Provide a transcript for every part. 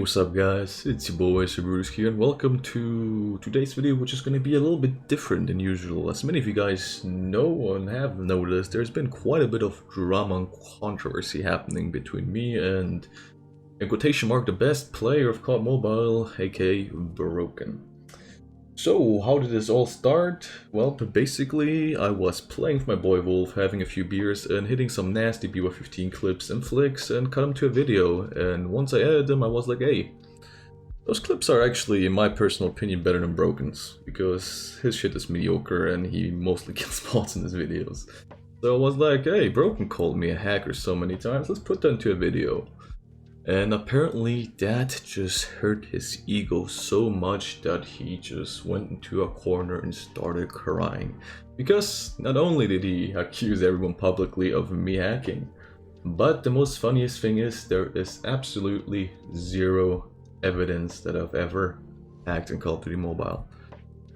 What's up guys, it's your boy Br0ken here and welcome to today's video, which is going to be a little bit different than usual. As many of you guys know and have noticed, there's been quite a bit of drama and controversy happening between me and, in quotation mark, the best player of COD Mobile, aka Br0ken. So, how did this all start? Well, basically, I was playing with my boy Wolf, having a few beers and hitting some nasty Br0ken clips and flicks and cut them to a video. And once I edited them, I was like, hey, those clips are actually, in my personal opinion, better than Br0ken's, because his shit is mediocre and he mostly kills bots in his videos. So I was like, hey, Br0ken called me a hacker so many times, let's put that into a video. And apparently that just hurt his ego so much that he just went into a corner and started crying. Because not only did he accuse everyone publicly of me hacking, but the most funniest thing is there is absolutely zero evidence that I've ever hacked in Call of Duty Mobile.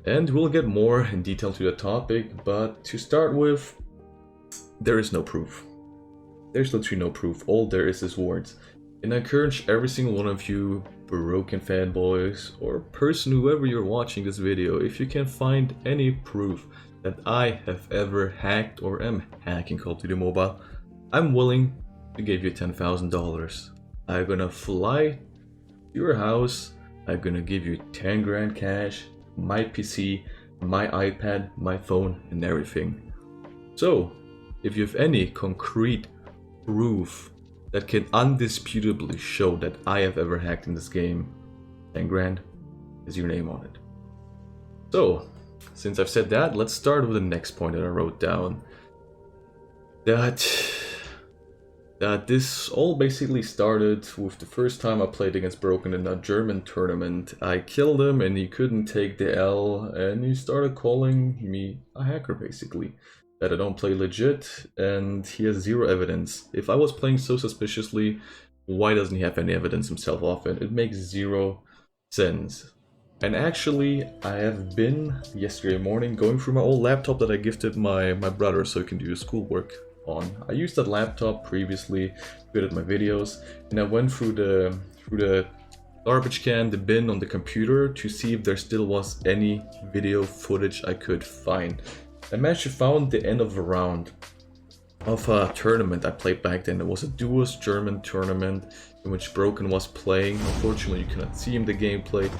And we'll get more in detail to the topic, but to start with, there is no proof. There's literally no proof, all there is words. And I encourage every single one of you Br0ken fanboys or person, whoever you're watching this video, if you can find any proof that I have ever hacked or am hacking Call of Duty Mobile, I'm willing to give you $10,000. I'm gonna fly to your house, I'm gonna give you 10 grand cash, my PC, my iPad, my phone and everything. So, if you have any concrete proof that can undisputably show that I have ever hacked in this game, 10 grand is your name on it. So, since I've said that, let's start with the next point that I wrote down. That this all basically started with the first time I played against Br0ken in a German tournament. I killed him and he couldn't take the L and he started calling me a hacker basically. That I don't play legit, and he has zero evidence. If I was playing so suspiciously, why doesn't he have any evidence himself of it? It makes zero sense. And actually, I have been, yesterday morning, going through my old laptop that I gifted my brother so he can do his schoolwork on. I used that laptop previously to edit my videos, and I went through the garbage can, the bin on the computer, to see if there still was any video footage I could find. I managed to find the end of a round of a tournament I played back then. It was a duos German tournament in which Br0ken was playing. Unfortunately, you cannot see him the gameplay,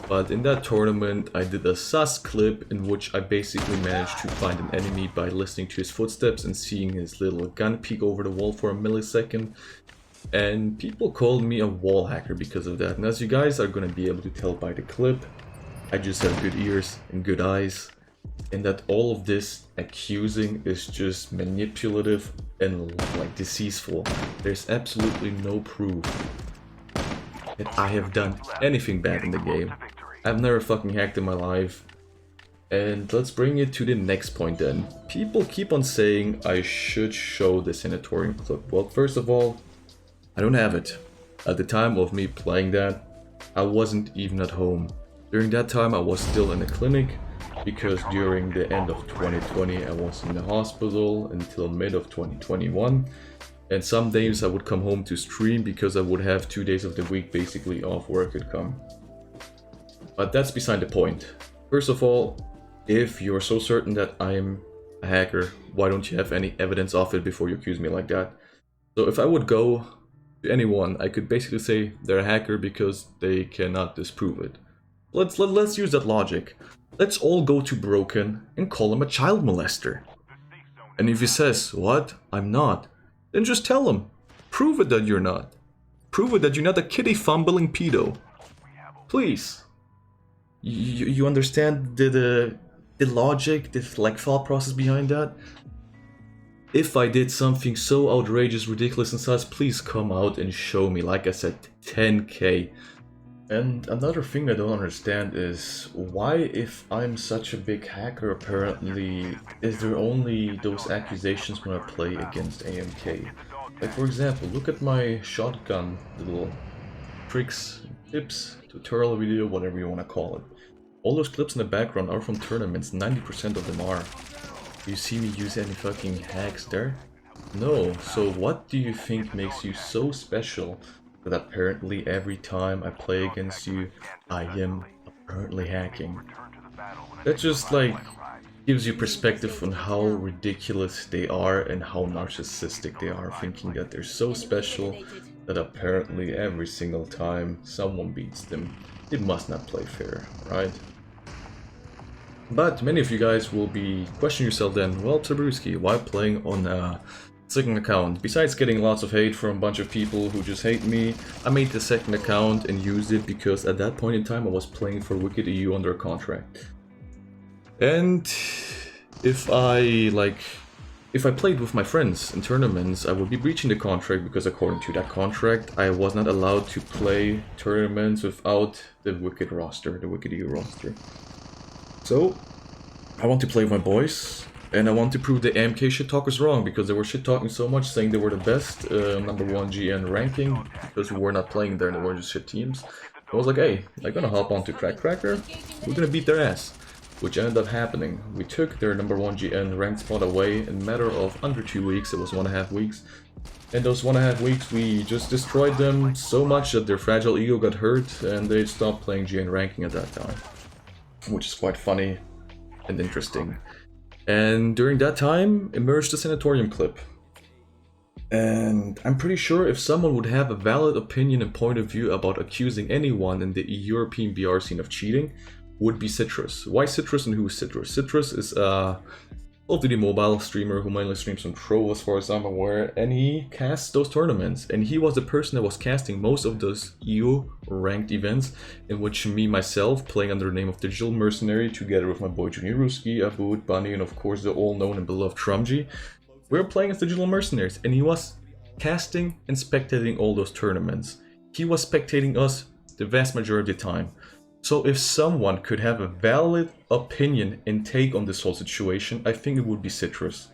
but in that tournament I did a sus clip in which I basically managed to find an enemy by listening to his footsteps and seeing his little gun peek over the wall for a millisecond. And people called me a wall hacker because of that. And as you guys are going to be able to tell by the clip, I just have good ears and good eyes. And that all of this accusing is just manipulative and like deceitful. There's absolutely no proof that I have done anything bad in the game. I've never fucking hacked in my life. And let's bring it to the next point then. People keep on saying I should show the Sanatorium Clip. Well, first of all, I don't have it. At the time of me playing that, I wasn't even at home. During that time I was still in a clinic, because during the end of 2020 I was in the hospital until mid of 2021, and some days I would come home to stream because I would have 2 days of the week basically off where I could come. But that's beside the point. First of all, if you're so certain that I'm a hacker, why don't you have any evidence of it before you accuse me like that? So if I would go to anyone, I could basically say they're a hacker because they cannot disprove it. Let's use that logic. Let's all go to Br0ken and call him a child molester. And if he says, what? I'm not. Then just tell him. Prove it that you're not. Prove it that you're not a kitty fumbling pedo. Please. You understand the logic, the thought process behind that? If I did something so outrageous, ridiculous and such, please come out and show me. Like I said, 10k. And another thing I don't understand is why, if I'm such a big hacker apparently, is there only those accusations when I play against AMK? Like for example, look at my shotgun little tricks, tips, tutorial video, whatever you want to call it. All those clips in the background are from tournaments, 90% of them are. Do you see me use any fucking hacks there? No, so what do you think makes you so special that apparently every time I play against you, I am apparently hacking. That just like gives you perspective on how ridiculous they are and how narcissistic they are, thinking that they're so special that apparently every single time someone beats them, it must not play fair, right? But many of you guys will be questioning yourself then, well, 𝓗𝓚𝓔𝓡, why playing on a second account? Besides getting lots of hate from a bunch of people who just hate me, I made the second account and used it because at that point in time I was playing for Wicked EU under a contract. And if I played with my friends in tournaments, I would be breaching the contract because according to that contract, I was not allowed to play tournaments without the Wicked roster, the Wicked EU roster. So, I want to play with my boys, and I want to prove the AMK shit talkers wrong, because they were shit talking so much, saying they were the best, #1 GN ranking, because we were not playing there and they were just shit teams. I was like, hey, I'm gonna hop on to 𝓗𝓚𝓚𝓚, we're gonna beat their ass. Which ended up happening. We took their #1 GN ranked spot away in a matter of under 2 weeks, it was 1.5 weeks. And those 1.5 weeks we just destroyed them so much that their fragile ego got hurt and they stopped playing GN ranking at that time. Which is quite funny and interesting. And during that time emerged the Sanatorium Clip. And I'm pretty sure if someone would have a valid opinion and point of view about accusing anyone in the European BR scene of cheating, would be 𝓗𝓚. Why 𝓗𝓚 and who is 𝓗𝓚? 𝓗𝓚 is a Call of Duty mobile streamer who mainly streams on Troll as far as I'm aware, and he casts those tournaments. And he was the person that was casting most of those EU ranked events, in which me, myself, playing under the name of Digital Mercenary, together with my boy 𝓗𝓚𝓔𝓡, Aboud, Bunny, and of course the all-known and beloved 𝓗𝓚𝓔𝓡, we were playing as Digital Mercenaries, and he was casting and spectating all those tournaments. He was spectating us the vast majority of the time. So if someone could have a valid opinion and take on this whole situation, I think it would be 𝓗𝓚.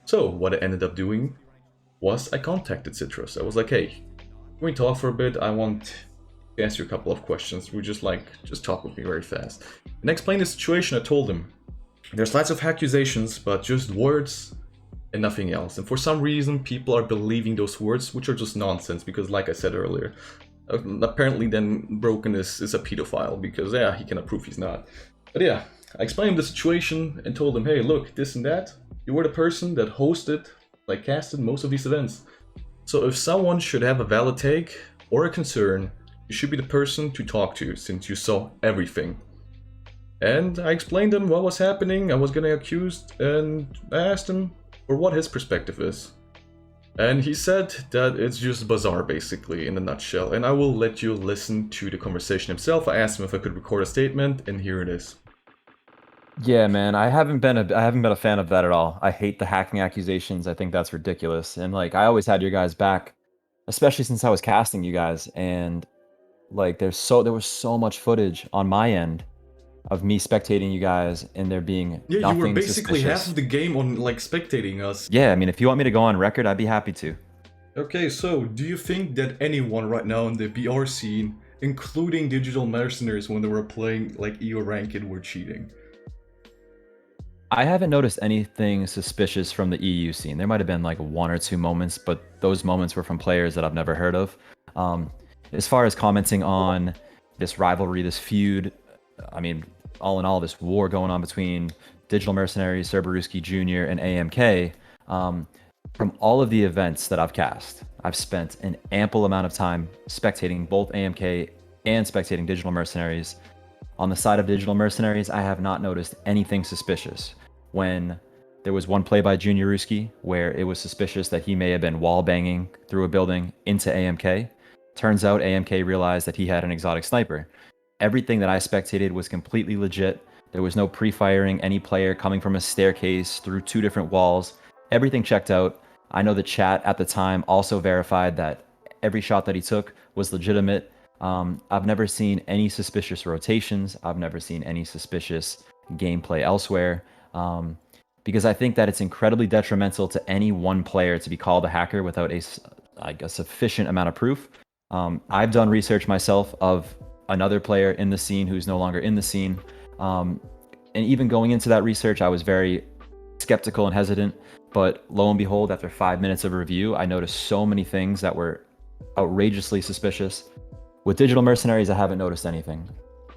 So what I ended up doing was I contacted 𝓗𝓚. I was like, hey, can we talk for a bit? I want to ask you a couple of questions. We just talk with me very fast. And I explained the situation. I told him, there's lots of accusations, but just words and nothing else. And for some reason, people are believing those words, which are just nonsense, because like I said earlier, apparently then 𝓗𝓚ken is a pedophile, because yeah, he cannot prove he's not. But yeah, I explained the situation and told him, hey, look, this and that, you were the person that hosted, casted most of these events. So if someone should have a valid take or a concern, you should be the person to talk to, since you saw everything. And I explained him what was happening, I was getting accused, and I asked him for what his perspective is. And he said that it's just bizarre, basically, in a nutshell. And I will let you listen to the conversation himself. I asked him if I could record a statement, and here it is. Yeah, man, I haven't been a fan of that at all. I hate the hacking accusations. I think that's ridiculous. And I always had your guys back, especially since I was casting you guys. And there was so much footage on my end of me spectating you guys, and there being yeah, you were basically suspicious. half of the game on spectating us. Yeah, I mean, if you want me to go on record, I'd be happy to. Okay, so do you think that anyone right now in the BR scene, including Digital Mercenaries when they were playing EU Ranked, were cheating? I haven't noticed anything suspicious from the EU scene. There might have been 1 or 2 moments, but those moments were from players that I've never heard of. As far as commenting on this rivalry, this feud, I mean, all in all, this war going on between Digital Mercenaries, 𝓗𝓚𝓔𝓡 Jr., and AMK, from all of the events that I've cast, I've spent an ample amount of time spectating both AMK and spectating Digital Mercenaries. On the side of Digital Mercenaries, I have not noticed anything suspicious. When there was one play by 𝓗𝓚𝓔𝓡 where it was suspicious that he may have been wall banging through a building into AMK, turns out AMK realized that he had an exotic sniper. Everything that I spectated was completely legit. There was no pre-firing any player coming from a staircase through 2 different walls. Everything checked out. I know the chat at the time also verified that every shot that he took was legitimate. I've never seen any suspicious rotations. I've never seen any suspicious gameplay elsewhere. Because I think that it's incredibly detrimental to any one player to be called a hacker without a sufficient amount of proof. I've done research myself of another player in the scene who's no longer in the scene. And even going into that research, I was very skeptical and hesitant. But lo and behold, after 5 minutes of review, I noticed so many things that were outrageously suspicious. With Digital Mercenaries, I haven't noticed anything.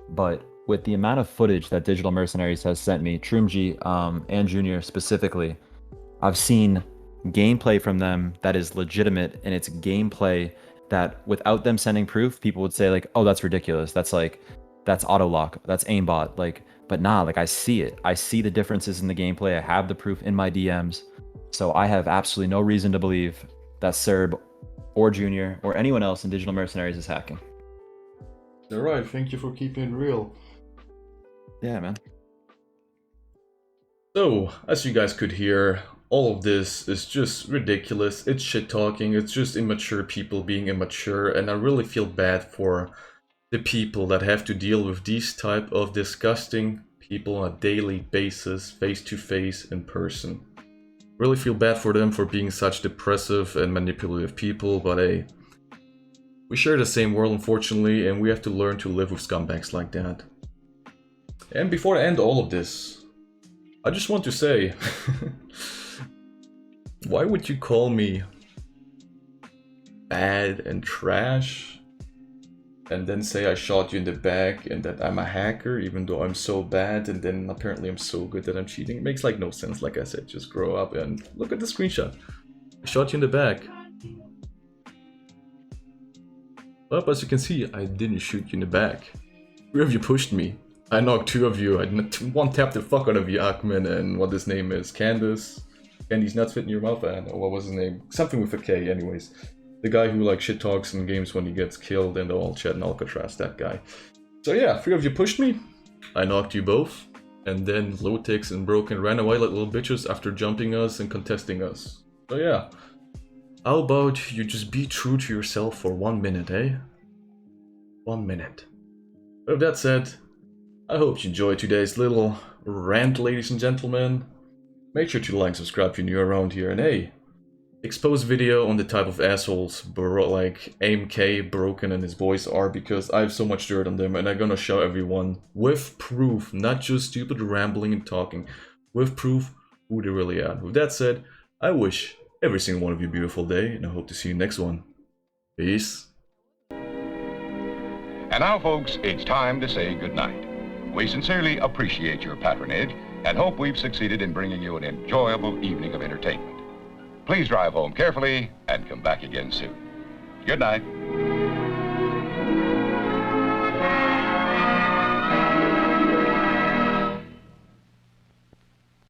But with the amount of footage that Digital Mercenaries has sent me, 𝓗𝓐𝓒𝓚 and Junior specifically, I've seen gameplay from them that is legitimate, and it's gameplay that without them sending proof, people would say like, oh, that's ridiculous. That's auto lock, that's aimbot. Like, but nah, like I see it. I see the differences in the gameplay. I have the proof in my DMs. So I have absolutely no reason to believe that 𝓗𝓐𝓒 or Junior or anyone else in Digital Mercenaries is hacking. Alright, thank you for keeping it real. Yeah, man. So, as you guys could hear, all of this is just ridiculous. It's shit talking, it's just immature people being immature, and I really feel bad for the people that have to deal with these type of disgusting people on a daily basis, face to face, in person. Really feel bad for them for being such depressive and manipulative people, but hey, we share the same world unfortunately, and we have to learn to live with scumbags like that. And before I end all of this, I just want to say, why would you call me bad and trash, and then say I shot you in the back and that I'm a hacker, even though I'm so bad, and then apparently I'm so good that I'm cheating? It makes like no sense. Like I said, just grow up and look at the screenshot. I shot you in the back. But as you can see, I didn't shoot you in the back. 3 of you pushed me. I knocked 2 of you. I one-tapped the fuck out of you, 𝓗𝓐𝓒𝓚, and what his name is, Candace. Candy's nuts fit in your mouth, and what was his name? Something with a K, anyways. The guy who like shit talks in games when he gets killed in the all chat in Alcatraz, that guy. So yeah, 3 of you pushed me. I knocked you both. And then 𝓗𝓐𝓒𝓚 and 𝓗𝓐𝓒𝓚 ran away like little bitches after jumping us and contesting us. So yeah. How about you just be true to yourself for 1 minute, eh? 1 minute. With that said, I hope you enjoyed today's little rant, ladies and gentlemen. Make sure to like, subscribe if you're new around here, and hey, expose video on the type of assholes like AMK, Br0ken, and his boys are, because I have so much dirt on them, and I'm gonna show everyone with proof, not just stupid rambling and talking, with proof who they really are. With that said, I wish every single one of you a beautiful day, and I hope to see you next one. Peace. And now, folks, it's time to say goodnight. We sincerely appreciate your patronage and hope we've succeeded in bringing you an enjoyable evening of entertainment. Please drive home carefully and come back again soon. Good night.